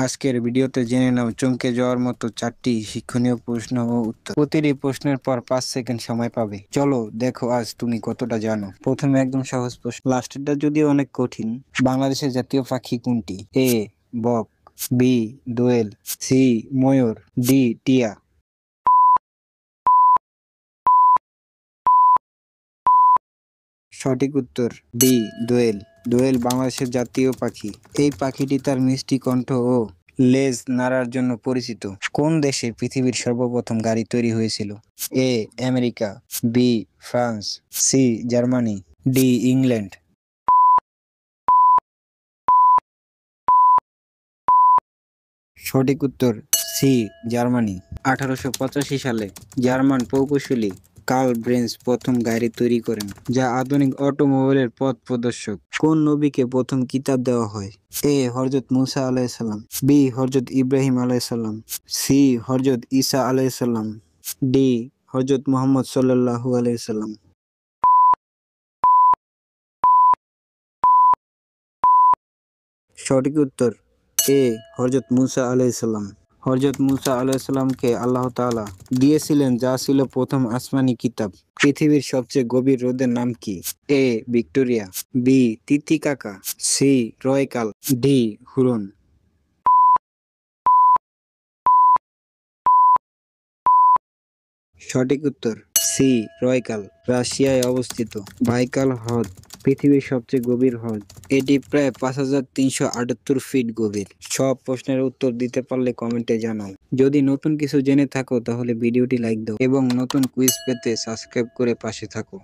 আজকের ভিডিওতে জেনে নাও চমকে যাওয়ার মতো 4টি শিক্ষণীয় প্রশ্ন ও উত্তর। প্রতিটি প্রশ্নের পর 5 সেকেন্ড সময় পাবে। চলো দেখো আজ তুমি কতটা জানো। প্রথমে একদম সহজ প্রশ্ন, লাস্টেরটা যদিও অনেক কঠিন। বাংলাদেশের জাতীয় পাখি কোনটি? এ বক, বি দোয়েল, সি ময়ূর, ডি টিয়া। সঠিক উত্তর ডি দোয়েল। দোয়েল বাংলাদেশের জাতীয় পাখি। এই পাখিটি তার মিষ্টি কণ্ঠ ও লেজ নাড়ার জন্য পরিচিত। কোন দেশে পৃথিবীর সর্বপ্রথম গাড়ি তৈরি হয়েছিল? A America, B France, C Germany, D England. সঠিক উত্তর সি জার্মানি। 1885 সালে জার্মান প্রকৌশলী কার্ল বেঞ্জ প্রথম গাড়ি তৈরি করেন, যা আধুনিক অটোমোবাইলের পথ প্রদর্শক। কোন নবীকে প্রথম কিতাব দেওয়া হয়? এ হযরত মুসা আলাইহিসসালাম, বি হযরত ইব্রাহিম আলাইহিসসালাম, সি হযরত ঈসা আলাইহিসসালাম, ডি হযরত মুহাম্মদ সাল্লাল্লাহু আলাইহি সাল্লাম। সঠিক উত্তর এ হযরত মুসা আলাইহিসসালাম। হযরত মুসা আলাইহিসসালামকে আল্লাহ তাআলা দিয়েছিলেন যা ছিল প্রথম আসমানি কিতাব। পৃথিবীর সবচেয়ে গভীর হ্রদের নাম কি? A Victoria, B Titicaca, C রয়কাল, ডি হুরন। সঠিক উত্তর সি রয়কাল, রাশিয়ায় অবস্থিত। বাইকাল হ্রদ পৃথিবীর সবচেয়ে গভীর হ্রদ। এটি প্রায় 5378 ফিট গভীর। সব প্রশ্নের উত্তর দিতে পারলে কমেন্টে জানাও। যদি নতুন কিছু জেনে থাকো তাহলে ভিডিওটি লাইক দাও এবং নতুন কুইজ পেতে সাবস্ক্রাইব করে পাশে থাকো।